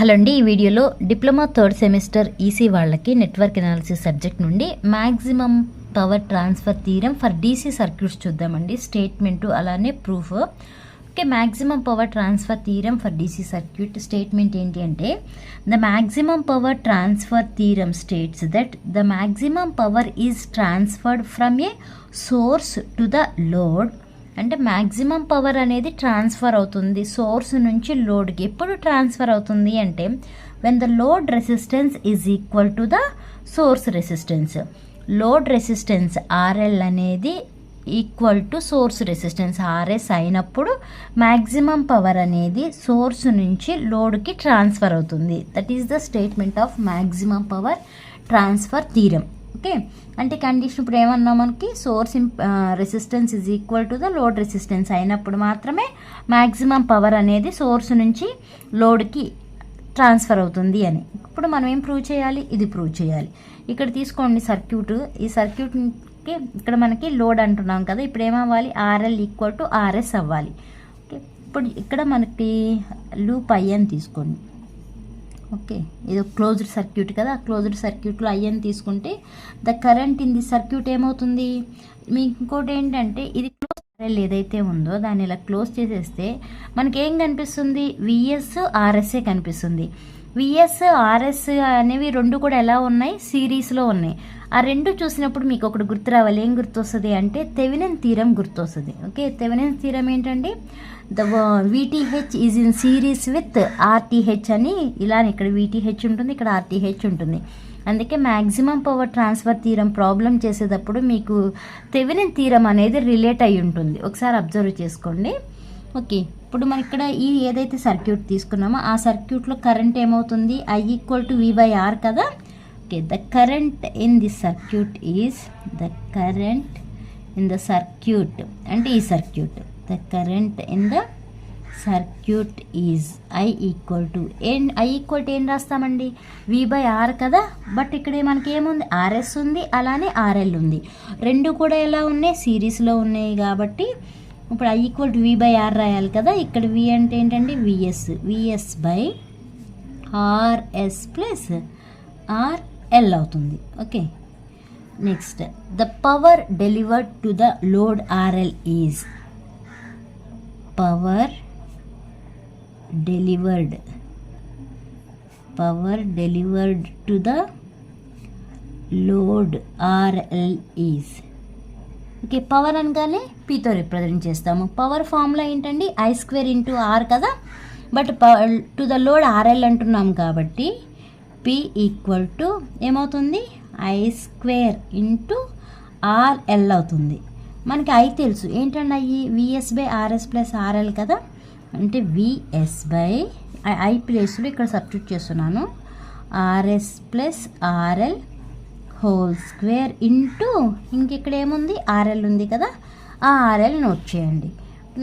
Hello అండి, ఈ వీడియోలో డిప్లొమా థర్డ్ సెమిస్టర్ ఈసీ వాళ్ళకి నెట్వర్క్ ఎనాలిసిస్ సబ్జెక్ట్ నుండి maximum power transfer theorem for DC circuits చూద్దామండి. స్టేట్మెంటు అలానే proof. Okay, maximum power transfer theorem for DC circuit statement ఏంటి అంటే, the maximum power transfer theorem states that the maximum power is transferred from A source to the load. అంటే maximum power అనేది transfer అవుతుంది source నుంచి లోడ్కి. ఎప్పుడు transfer అవుతుంది అంటే, when the load resistance is equal to the source resistance. Load resistance RL అనేది equal to source resistance RS అయినప్పుడు maximum power అనేది సోర్స్ నుంచి లోడ్కి ట్రాన్స్ఫర్ అవుతుంది. That is the statement of maximum power transfer theorem. Okay, అంటే condition ఇప్పుడు ఏమన్నా మనకి source resistance is equal to the load resistance అయినప్పుడు మాత్రమే మ్యాక్సిమం పవర్ అనేది సోర్స్ నుంచి లోడ్కి ట్రాన్స్ఫర్ అవుతుంది అని. ఇప్పుడు మనం ఏం ప్రూవ్ చేయాలి? ఇది ప్రూవ్ చేయాలి. ఇక్కడ తీసుకోండి సర్క్యూట్. ఈ సర్క్యూట్కి ఇక్కడ మనకి లోడ్ అంటున్నాం కదా, ఇప్పుడు ఏమవ్వాలి? ఆర్ఎల్ ఈక్వల్ టు ఆర్ఎస్ అవ్వాలి. ఓకే, ఇప్పుడు ఇక్కడ మనకి లూప్ ఐ అని తీసుకోండి. ఓకే, ఇది క్లోజ్డ్ సర్క్యూట్ కదా, క్లోజ్డ్ సర్క్యూట్లో ఐఎన్ తీసుకుంటే the current in the circuit ఏమవుతుంది? మీకు ఇంకోటి ఏంటంటే, ఇది క్లోజ్ ఆర్ఎల్ ఏదైతే ఉందో దాన్ని ఇలా క్లోజ్ చేసేస్తే మనకి ఏం కనిపిస్తుంది? విఎస్ ఆర్ఎస్ఏ కనిపిస్తుంది. విఎస్ ఆర్ఎస్ అనేవి రెండు కూడా ఎలా ఉన్నాయి? సిరీస్లో ఉన్నాయి. ఆ రెండు చూసినప్పుడు మీకు ఒకటి గుర్తు రావాలి. ఏం గుర్తొస్తుంది అంటే థెవెనిన్ థీరం గుర్తొస్తుంది. ఓకే, థెవెనిన్ థీరం ఏంటండి? The VTH is in series with RTH అని. ఇలా ఇక్కడ VTH ఉంటుంది, ఇక్కడ RTH ఉంటుంది. అందుకే maximum power transfer theorem problem చేసేటప్పుడు మీకు థెవెనిన్ థీరం అనేది రిలేట్ అయి ఉంటుంది. ఒకసారి అబ్జర్వ్ చేసుకోండి. ఓకే, ఇప్పుడు మనం ఇక్కడ ఈ ఏదైతే సర్క్యూట్ తీసుకున్నామో ఆ సర్క్యూట్లో కరెంట్ ఏమవుతుంది? I ఈక్వల్ టు V/R కదా. Okay, the current in the circuit is the current in the circuit అంటే ఈ circuit. The current in the circuit is I equal to ఏం రాస్తామండి? V/R కదా. బట్ ఇక్కడ మనకి ఏముంది? RS ఉంది, అలానే RL ఉంది. రెండు కూడా ఎలా ఉన్నాయి? సిరీస్లో ఉన్నాయి. కాబట్టి ఇప్పుడు I ఈక్వల్ టు V/R రాయాలి కదా. ఇక్కడ V అంటే ఏంటండి? VS by RS plus RL అవుతుంది. Okay, next the power delivered to the load RL is power delivered to the load RL is. Okay, power అనగానే పీతో రిప్రజెంట్ చేస్తాము. పవర్ ఫార్ములా ఏంటండి? I² ఇంటూ R కదా. But to the load RL అంటున్నాం కాబట్టి P equal to ఏమవుతుంది? I² into RL అవుతుంది. మనకి I తెలుసు. ఏంటండి I? VS by RS plus RL కదా. అంటే VS బై I ప్లేస్లో ఇక్కడ సబ్స్టిట్యూట్ చేస్తున్నాను. RS plus RL whole square into ఇంకెక్కడ ఏముంది? RL ఉంది కదా, ఆ RL నోట్ చేయండి.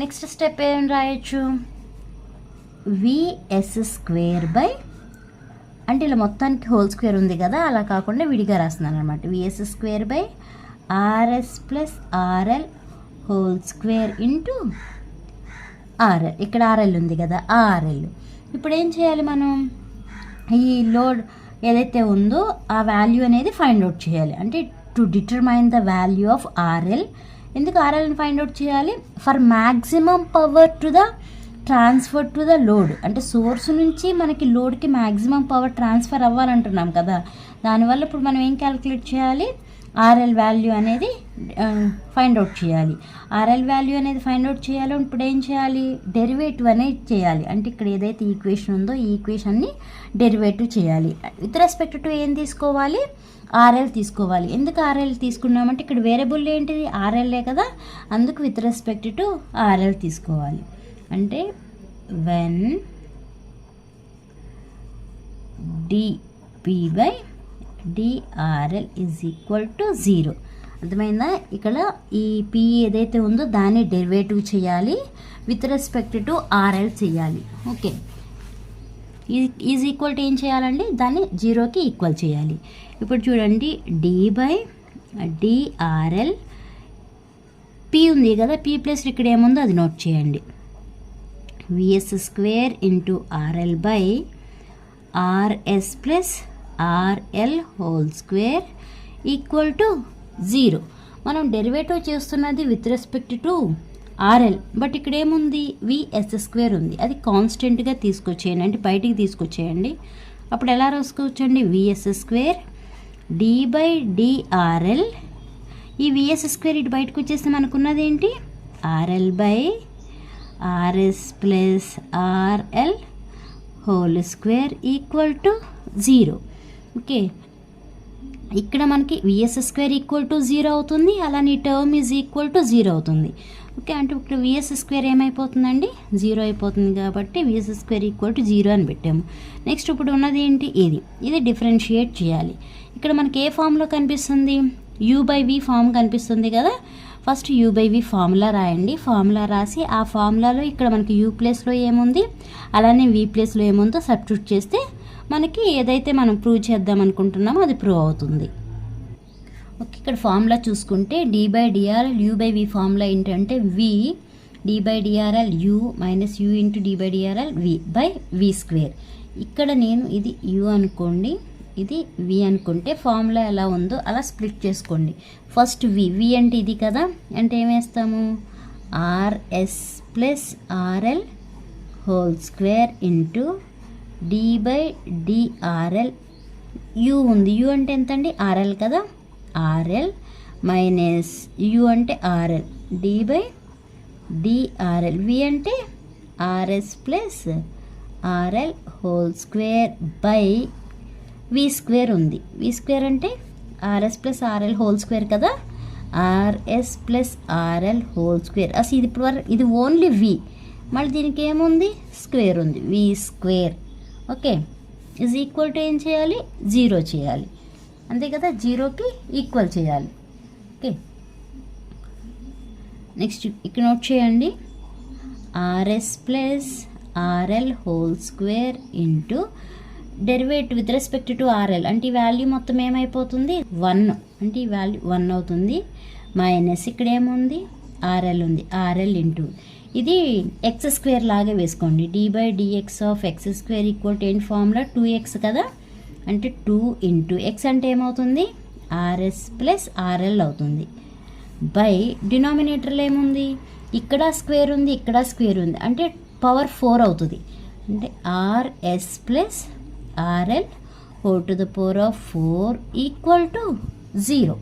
నెక్స్ట్ స్టెప్ ఏం రాయొచ్చు? VS² బై, అంటే ఇలా మొత్తానికి హోల్ స్క్వేర్ ఉంది కదా, అలా కాకుండా విడిగా రాస్తున్నాను అనమాట. VS² by RS plus RL whole square into RL. ఇక్కడ RL ఉంది కదా, ఆ RL. ఇప్పుడు ఏం చేయాలి మనం? ఈ లోడ్ ఏదైతే ఉందో ఆ వాల్యూ అనేది ఫైండ్ అవుట్ చేయాలి. అంటే to determine the value of RL. ఎందుకు RLని ఫైండ్ అవుట్ చేయాలి? For maximum power to the transfer to the load. అంటే సోర్స్ నుంచి మనకి లోడ్కి మ్యాక్సిమం పవర్ ట్రాన్స్ఫర్ అవ్వాలంటున్నాం కదా. దానివల్ల ఇప్పుడు మనం ఏం క్యాలిక్యులేట్ చేయాలి? RL వాల్యూ అనేది ఫైండ్ అవుట్ చేయాలి. RL వాల్యూ అనేది ఫైండ్ అవుట్ చేయాలి. ఇప్పుడు ఏం చేయాలి? డెరివేటివ్ అనేది చేయాలి. అంటే ఇక్కడ ఏదైతే ఈక్వేషన్ ఉందో ఈ ఈక్వేషన్ని డెరివేటివ్ చేయాలి. విత్ రెస్పెక్ట్ టు ఏం తీసుకోవాలి? RL తీసుకోవాలి. ఎందుకు RL తీసుకున్నామంటే ఇక్కడ వేరియబుల్ ఏంటిది? RLఏ కదా. అందుకు విత్ రెస్పెక్ట్ టు RL తీసుకోవాలి. అంటే when dP by dRL is equal to 0. అర్థమైందా? ఇక్కడ ఈ P ఏదైతే ఉందో దాన్ని డెరివేటివ్ చేయాలి, విత్ రెస్పెక్ట్ టు RL చేయాలి. ఓకే, ఈజ్ ఈక్వల్ టు ఏం చేయాలండి? దాన్ని 0కి ఈక్వల్ చేయాలి. ఇప్పుడు చూడండి, D బై dRL P ఉంది కదా, P ప్లస్ ఇక్కడ ఏముందో అది నోట్ చేయండి. VS² into RL by RS plus RL whole square equal to 0. మనం డెరివేటివ్ చేస్తున్నది with respect to RL, but ఇక్కడ ఏముంది విఎస్ స్క్వేర్ ఉంది. అది కాన్స్టెంట్గా తీసుకొచ్చేయండి, అంటే బయటికి తీసుకొచ్చేయండి. అప్పుడు ఎలా రాసుకోవచ్చండి, VS square d by dRL. ఈ విఎస్ స్క్వేర్ ఇటు బయటకు వచ్చేస్తే మనకున్నది ఏంటి, RL by RS plus RL whole square equal to 0. Okay, ఇక్కడ మనకి విఎస్ స్క్వేర్ ఈక్వల్ టు 0 అవుతుంది, అలానే టర్మ్ ఈజ్ ఈక్వల్ టు 0 అవుతుంది. ఓకే, అంటే ఇక్కడ విఎస్ స్క్వేర్ ఏమైపోతుందండి, 0 అయిపోతుంది. కాబట్టి విఎస్ స్క్వేర్ ఈక్వల్ టు 0 అని పెట్టాము. నెక్స్ట్ ఇప్పుడు ఉన్నది ఏంటి, ఇది డిఫరెన్షియేట్ చేయాలి. ఇక్కడ మనకి ఏ ఫామ్లో కనిపిస్తుంది, యూ బై వి ఫామ్ కనిపిస్తుంది కదా. First U by we formula రాయండి. ఫార్ములా రాసి ఆ ఫార్ములాలో ఇక్కడ మనకి యూ ప్లేస్లో ఏముంది, అలానే వి ప్లేస్లో ఏముందో సబ్స్టిట్యూట్ చేస్తే మనకి ఏదైతే మనం ప్రూవ్ చేద్దాం అనుకుంటున్నామో అది ప్రూవ్ అవుతుంది. ఓకే, ఇక్కడ ఫార్ములా చూసుకుంటే d by dRL u by we formula ఏంటంటే v d by dRL u minus u into d by dRL v by v square. ఇక్కడ నేను ఇది యూ అనుకోండి, ఇది వి అనుకుంటే ఫార్ములా ఎలా ఉందో అలా స్ప్లిట్ చేసుకోండి. ఫస్ట్ వి అంటే ఇది కదా, అంటే ఏమేస్తాము, RS plus RL whole square into d by dRL. U ఉంది, యూ అంటే ఎంత అండి, ఆర్ఎల్ కదా, ఆర్ఎల్ మైనస్ యూ అంటే RL d by dRL. V అంటే RS plus RL whole square by v square ఉంది. వి స్క్వేర్ అంటే RS plus RL whole square కదా, RS plus RL whole square. అసలు ఇది ఇప్పుడు ఇది ఓన్లీ వి, మళ్ళీ దీనికి ఏముంది, స్క్వేర్ ఉంది, v square. Okay, is equal to ఏం చేయాలి, 0 చేయాలి, అంతే కదా, 0కి ఈక్వల్ చేయాలి. ఓకే, నెక్స్ట్ ఇక్కడ నోట్ చేయండి, RS plus RL whole square into derivative with respect to RL, అంటే ఈ వాల్యూ మొత్తం ఏమైపోతుంది, 1, అంటే ఈ వాల్యూ 1 అవుతుంది. మైనస్ ఇక్కడ ఏముంది, ఆర్ఎల్ ఉంది, ఆర్ఎల్ ఇంటూ ఇది ఎక్స్ స్క్వేర్ లాగా వేసుకోండి, d by dx of x square equal to ఏంటి ఫార్ములా 2x కదా, అంటే 2 ఇంటూ ఎక్స్ అంటే ఏమవుతుంది, ఆర్ఎస్ ప్లస్ ఆర్ఎల్ అవుతుంది. బై డినామినేటర్లో ఏముంది, ఇక్కడ స్క్వేర్ ఉంది, ఇక్కడ స్క్వేర్ ఉంది, అంటే పవర్ 4 అవుతుంది, అంటే RS plus RL whole to the power of 4 equal to 0.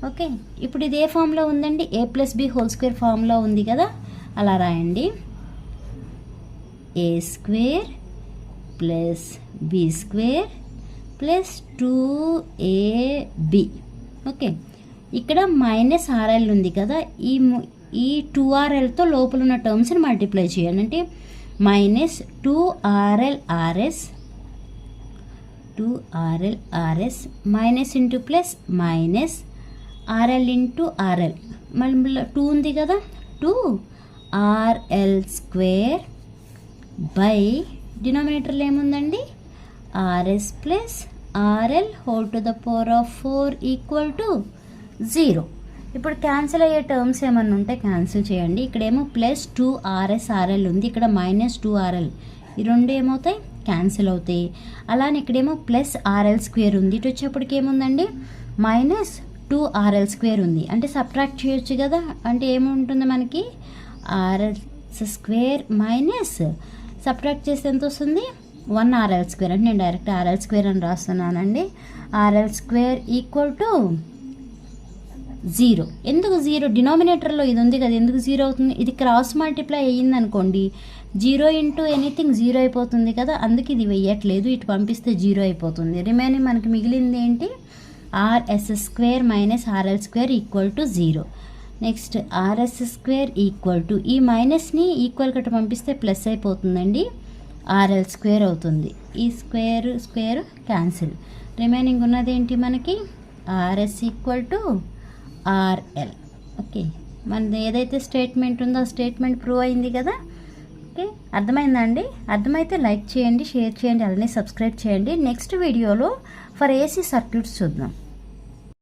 Okay, ఇప్పుడు ఇది ఏ ఫామ్లో ఉందండి, a plus b whole square ఫామ్లో ఉంది కదా, అలా రాయండి, a square plus b square plus 2ab. Okay, ఇక్కడ మైనస్ ఆర్ఎల్ ఉంది కదా, ఈ 2RLతో లోపల ఉన్న టర్మ్స్ని మల్టిప్లై చేయాలి, అంటే minus 2RL RS minus into plus minus RL into RL, మళ్ళీ 2 ఉంది కదా, 2RL స్క్వేర్ బై డినామినేటర్లో ఏముందండి, RS plus RL whole to the power of 4 equal to 0. ఇప్పుడు క్యాన్సిల్ అయ్యే టర్మ్స్ ఏమన్నా ఉంటే క్యాన్సిల్ చేయండి. ఇక్కడేమో ప్లస్ 2RS RL ఉంది, ఇక్కడ మైనస్ 2RL, ఈ రెండు ఏమవుతాయి, క్యాన్సిల్ అవుతాయి. అలానే ఇక్కడేమో ప్లస్ RL స్క్వేర్ ఉంది, ఇటు వచ్చేప్పటికి ఏముందండి, మైనస్ 2RL స్క్వేర్ ఉంది, అంటే సబ్ట్రాక్ట్ చేయొచ్చు కదా, అంటే ఏముంటుంది మనకి, RL స్క్వేర్ మైనస్ సబ్ట్రాక్ట్ చేస్తే ఎంత వస్తుంది, 1RL స్క్వేర్, అంటే నేను డైరెక్ట్ RL స్క్వేర్ అని రాస్తున్నానండి. RL square equal to 0. ఎందుకు 0, డినామినేటర్లో ఇది ఉంది కదా, ఎందుకు 0 అవుతుంది, ఇది క్రాస్ మల్టిప్లై అయ్యింది అనుకోండి, 0 ఇంటూ ఎనీథింగ్ 0 అయిపోతుంది కదా, అందుకే ఇది వెయ్యట్లేదు, ఇటు పంపిస్తే 0 అయిపోతుంది. రిమైనింగ్ మనకి మిగిలింది ఏంటి, RS square minus RL square equal to 0. Next RS square equal to ఈ మైనస్ని ఈక్వల్ కట్ట పంపిస్తే ప్లస్ అయిపోతుందండి, RL స్క్వేర్ అవుతుంది. ఈ స్క్వేర్ క్యాన్సిల్, రిమైనింగ్ ఉన్నది ఏంటి మనకి, RS equal to RL. Okay, మనది ఏదైతే స్టేట్మెంట్ ఉందో ఆ స్టేట్మెంట్ ప్రూవ్ అయింది కదా. ఓకే, అర్థమైందా అండి, అర్థమైతే లైక్ చేయండి, షేర్ చేయండి, అలానే సబ్స్క్రైబ్ చేయండి. నెక్స్ట్ వీడియోలో ఫర్ AC సర్క్యూట్స్ చూద్దాం.